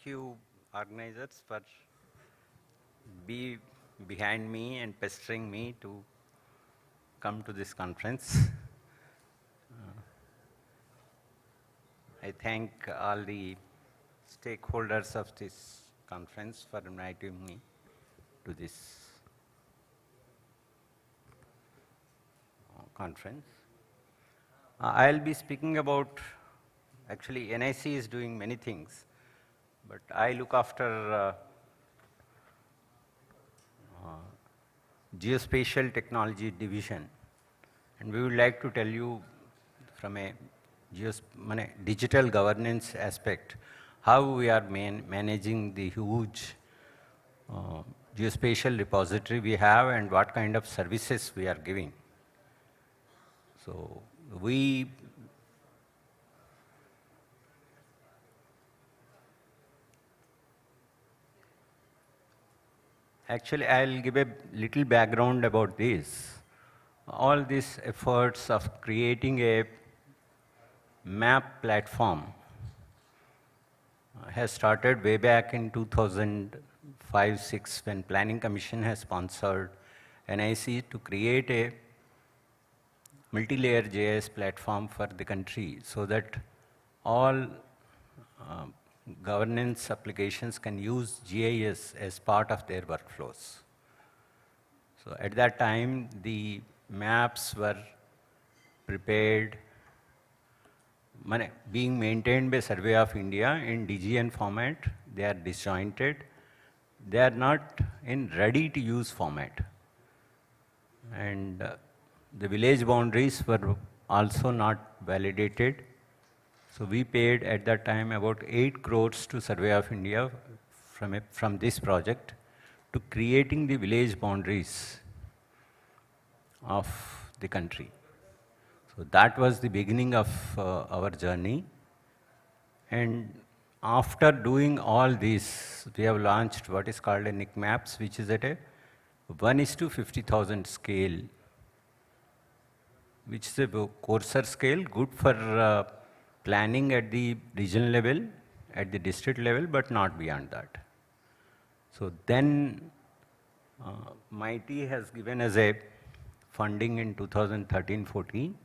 you organizers for be behind me and pestering me to come to this conference. I thank all the stakeholders of this conference for inviting me to this conference. I'll be speaking about, actually NIC is doing many things, but I look after geospatial technology division, and we would like to tell you from a digital governance aspect how we are managing the huge geospatial repository we have and what kind of services we are giving. So actually, I'll give a little background about this. All these efforts of creating a map platform has started way back in 2005-06 when Planning Commission has sponsored NIC to create a multi-layer GIS platform for the country so that all governance applications can use GIS as part of their workflows. So at that time, the maps were prepared, being maintained by Survey of India in DGN format. They are disjointed. They are not in ready-to-use format. And the village boundaries were also not validated. So we paid at that time about 8 crores to Survey of India from this project to creating the village boundaries of the country. So that was the beginning of our journey. And after doing all this, we have launched what is called a NIC Maps, which is at a 1:50,000 scale, which is a coarser scale, good for planning at the regional level, at the district level, but not beyond that. So then MIT has given us a funding in 2013-14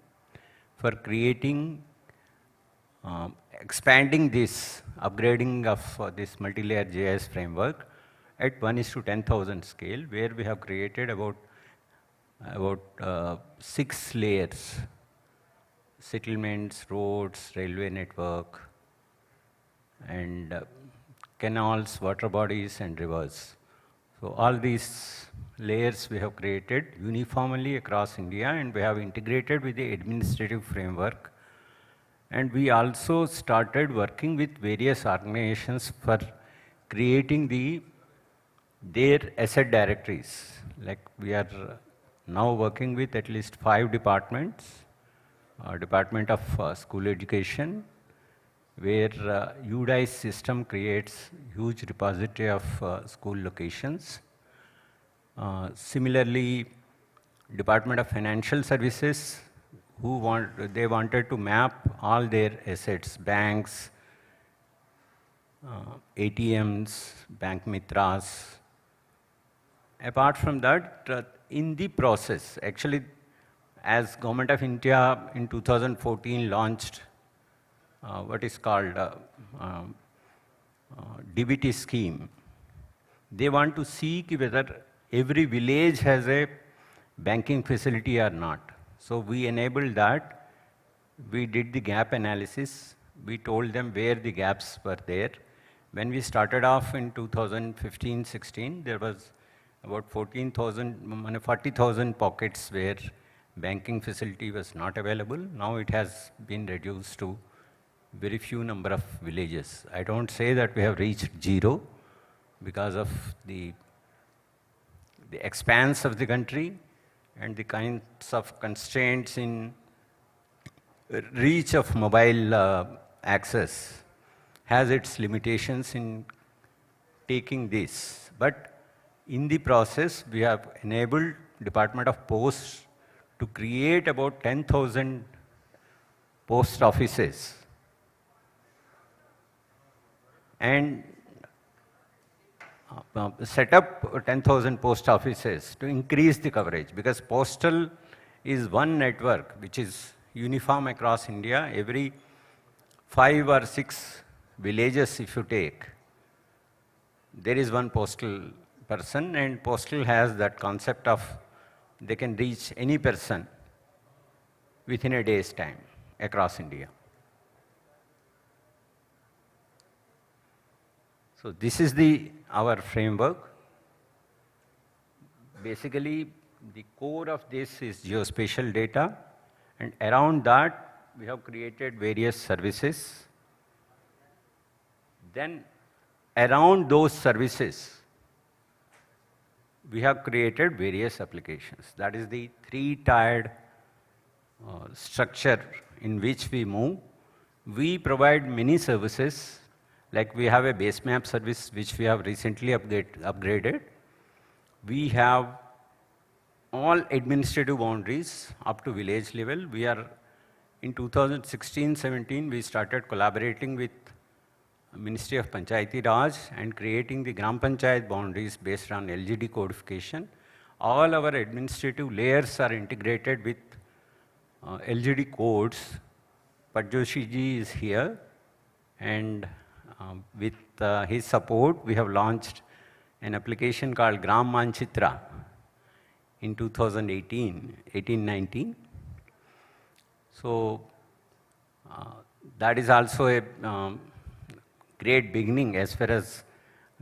for creating, expanding this, upgrading of this multi-layer GIS framework at 1:10,000 scale, where we have created about 6 layers: settlements, roads, railway network, and canals, water bodies, and rivers. So all these layers we have created uniformly across India, and we have integrated with the administrative framework. And we also started working with various organizations for creating their asset directories. Like we are now working with at least 5 departments. Department of School Education, where Uday system creates huge repository of school locations. Similarly, Department of Financial Services, they wanted to map all their assets, banks, ATMs, bank mitras. Apart from that, in the process, actually, as Government of India in 2014 launched what is called DBT scheme, they want to see whether every village has a banking facility or not. So we enabled that. We did the gap analysis. We told them where the gaps were there. When we started off in 2015-16, there was about 40,000 pockets where banking facility was not available. Now it has been reduced to very few number of villages. I don't say that we have reached zero because of the expanse of the country and the kinds of constraints in reach of mobile access has its limitations in taking this. But in the process, we have enabled Department of Post to create about 10,000 post offices. And set up 10,000 post offices to increase the coverage, because postal is one network which is uniform across India. Every 5 or 6 villages, if you take, there is one postal person, and postal has that concept of they can reach any person within a day's time across India. So this is our framework. Basically, the core of this is geospatial data, and around that we have created various services. Then around those services, we have created various applications. That is the three-tiered structure in which we move. We provide many services, like we have a base map service which we have recently upgraded. We have all administrative boundaries up to village level. We are, in 2016-17, we started collaborating with Ministry of Panchayati Raj and creating the Gram Panchayat boundaries based on LGD codification. All our administrative layers are integrated with LGD codes. Padjoshi ji is here, and with his support, we have launched an application called Gram Manchitra in 2018-19. So that is also a great beginning as far as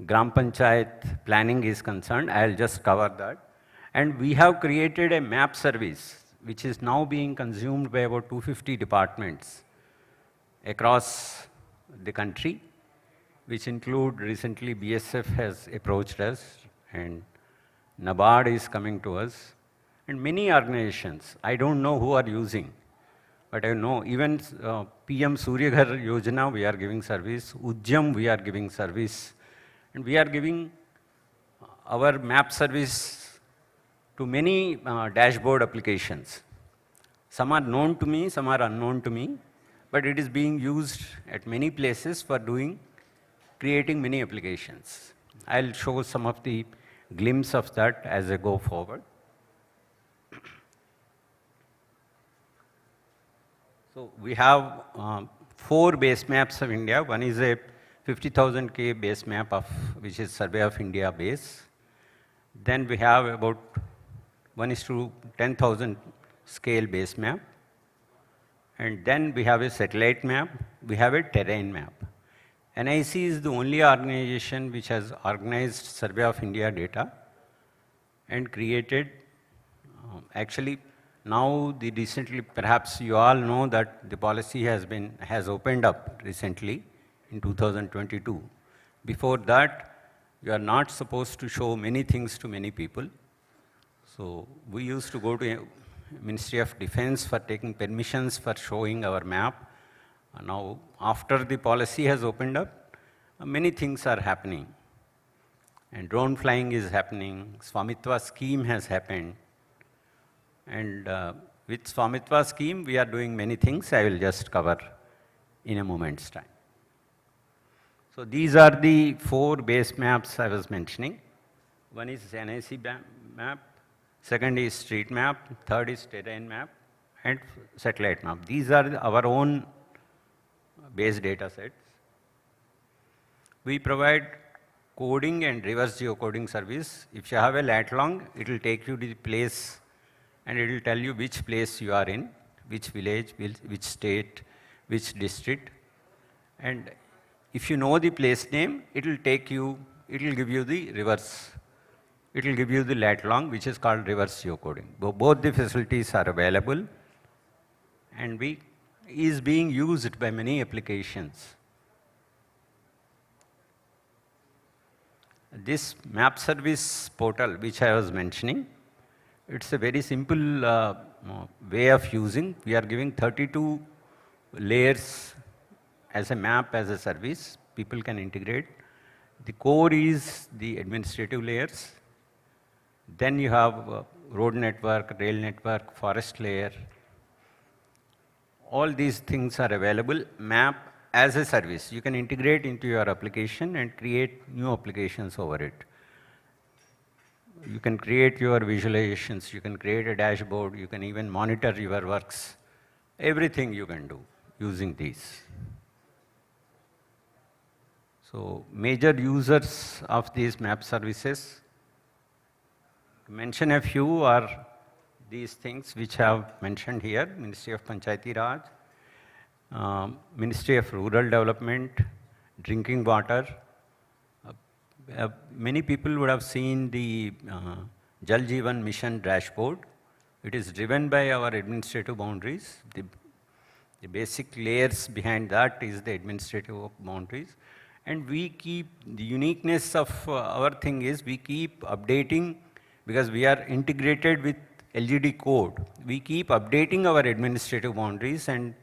Gram Panchayat planning is concerned. I'll just cover that. And we have created a map service which is now being consumed by about 250 departments across the country, which include, recently BSF has approached us, and NABARD is coming to us, and many organizations. I don't know who are using, but I know even PM Surya Ghar Yojana, we are giving service. Ujjam, we are giving service. And we are giving our map service to many dashboard applications. Some are known to me, some are unknown to me, but it is being used at many places for creating many applications. I'll show some of the glimpse of that as I go forward. So we have 4 base maps of India. One is a 50,000 K base map which is Survey of India base. Then we have about 1:10,000 scale base map. And then we have a satellite map. We have a terrain map. NIC is the only organization which has organized Survey of India data and created, actually, now recently, perhaps you all know that the policy has opened up recently in 2022. Before that, you are not supposed to show many things to many people. So we used to go to Ministry of Defense for taking permissions for showing our map. Now, after the policy has opened up, many things are happening. And drone flying is happening. Swamitva scheme has happened. And with Swamitva scheme, we are doing many things. I will just cover in a moment's time. So these are the 4 base maps I was mentioning. One is NIC map, second is street map, third is terrain map, and satellite map. These are our own base data sets. We provide coding and reverse geocoding service. If you have a lat long, it will take you to the place and it will tell you which place you are in, which village, which state, which district. And if you know the place name, it will give you the reverse. It will give you the lat long, which is called reverse geocoding. Both the facilities are available and is being used by many applications. This map service portal, which I was mentioning, it's a very simple way of using. We are giving 32 layers as a map, as a service. People can integrate. The core is the administrative layers. Then you have road network, rail network, forest layer. All these things are available. Map as a service. You can integrate into your application and create new applications over it. You can create your visualizations, you can create a dashboard, you can even monitor your works. Everything you can do using these. So major users of these map services, to mention a few are these things which I have mentioned here: Ministry of Panchayati Raj, Ministry of Rural Development, drinking water. Many people would have seen the Jal Jeevan Mission dashboard. It is driven by our administrative boundaries. The basic layers behind that is the administrative boundaries. And we keep, the uniqueness of our thing is we keep updating, because we are integrated with LGD code. We keep updating our administrative boundaries and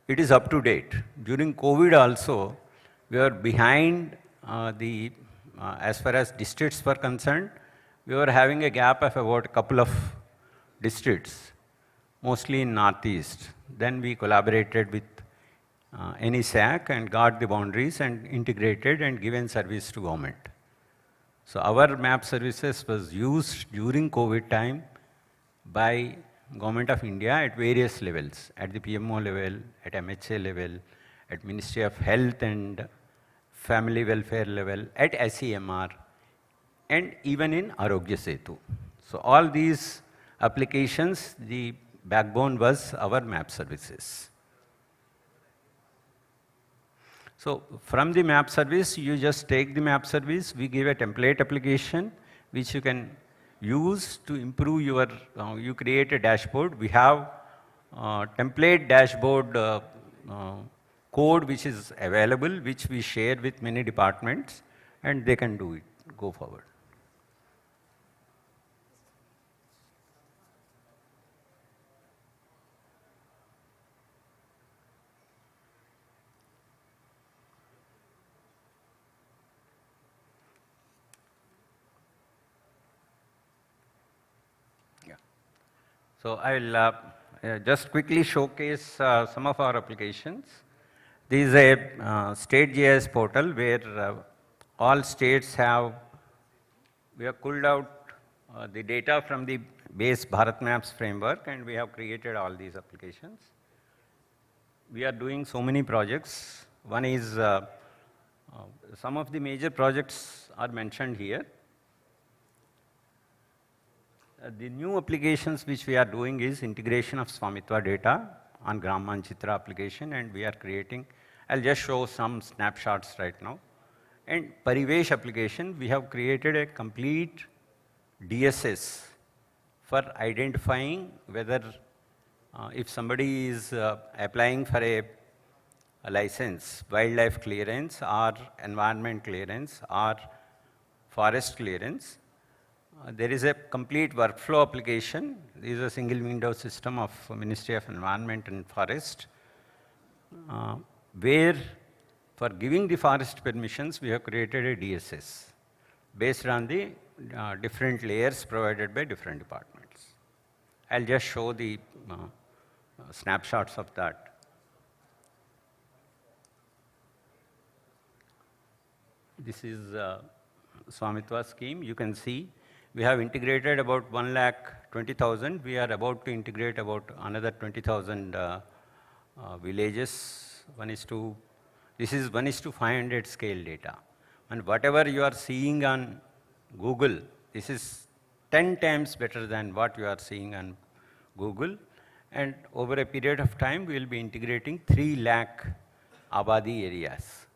it is up to date. During COVID also, we were behind as far as districts were concerned. We were having a gap of about a couple of districts, mostly in Northeast. Then we collaborated with NIC and got the boundaries and integrated and given service to government. So our map services was used during COVID time by Government of India at various levels, at the PMO level, at MHA level, at Ministry of Health and Family Welfare level, at SEMR, and even in Arogya Setu. So all these applications, the backbone was our map services. So from the map service, you just take the map service, we give a template application which you can use to improve your, you create a dashboard. We have template dashboard code which is available, which we share with many departments, and they can do it, go forward. So I will just quickly showcase some of our applications. This is a state GIS portal where all states have, we have pulled out the data from the base Bharat Maps framework, and we have created all these applications. We are doing so many projects. One is, some of the major projects are mentioned here. The new applications which we are doing is integration of Swamitva data on Gram Manchitra application, and we are creating, I'll just show some snapshots right now. And Parivesh application, we have created a complete DSS for identifying whether if somebody is applying for a license, wildlife clearance or environment clearance or forest clearance, there is a complete workflow application. This is a single window system of Ministry of Environment and Forest, where for giving the forest permissions, we have created a DSS based on the different layers provided by different departments. I'll just show the snapshots of that. This is Swamitva scheme. You can see we have integrated about 1,20,000. We are about to integrate about another 20,000 villages. This is 1:500 scale data. And whatever you are seeing on Google, this is 10 times better than what you are seeing on Google. And over a period of time, we will be integrating 3 lakh Abadi areas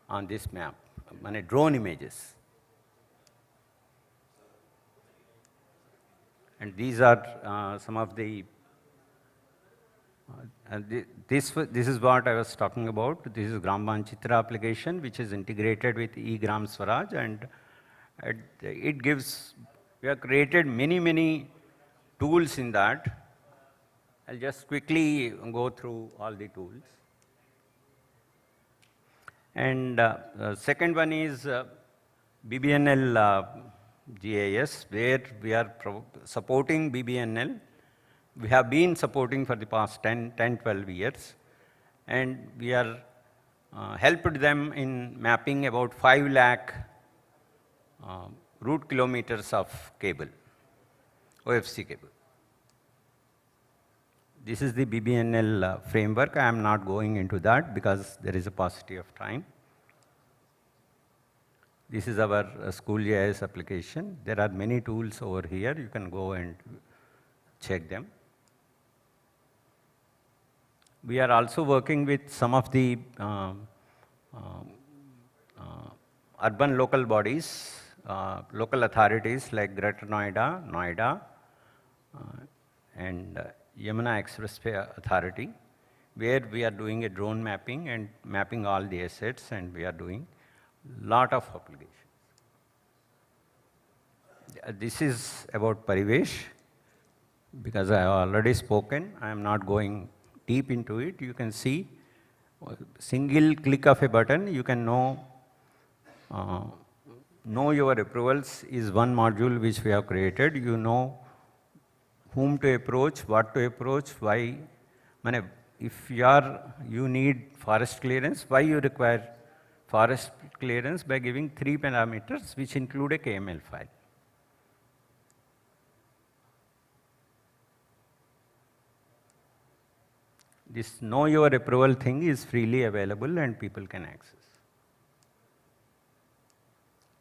on this map, on drone images. And these are some of the, this is what I was talking about. This is Gram Manchitra application, which is integrated with eGram Swaraj, and it gives, we have created many tools in that. I'll just quickly go through all the tools. And second one is BBNL GIS, where we are supporting BBNL. We have been supporting for the past 10, 12 years. and we are helped them in mapping about 5 lakh route kilometers of cable, OFC cable. This is the BBNL framework. I am not going into that because there is a paucity of time. This is our school GIS application. There are many tools over here. You can go and check them. We are also working with some of the urban local bodies, local authorities like Greater Noida, and Yamuna Expressway Authority, where we are doing a drone mapping and mapping all the assets, and we are doing lot of applications. This is about Parivesh. Because I have already spoken, I am not going deep into it. You can see, single click of a button, you can know your approvals is one module which we have created. You know whom to approach, what to approach, why. If you need forest clearance, why you require forest clearance? By giving 3 parameters which include a KML file. This know your approval thing is freely available and people can access.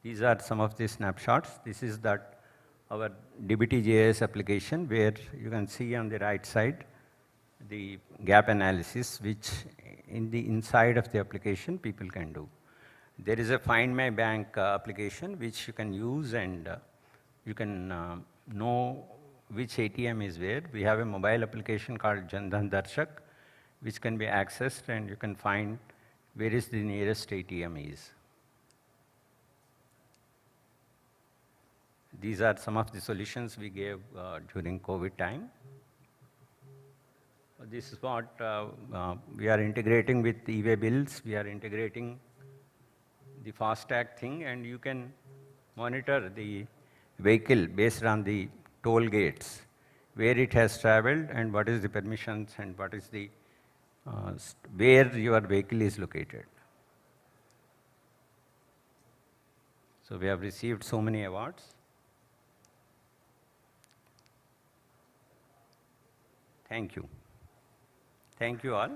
These are some of the snapshots. This is our DBT GIS application, where you can see on the right side the gap analysis, which in the inside of the application people can do. There is a Find My Bank application which you can use, and you can know which ATM is where. We have a mobile application called Jandhan Darshak, which can be accessed, and you can find where is the nearest ATM is. These are some of the solutions we gave during COVID time. This is what we are integrating with e-way bills. We are integrating the FASTag thing, and you can monitor the vehicle based on the toll gates, where it has traveled and what is the permissions and what is the where your vehicle is located. So we have received so many awards. Thank you. Thank you all.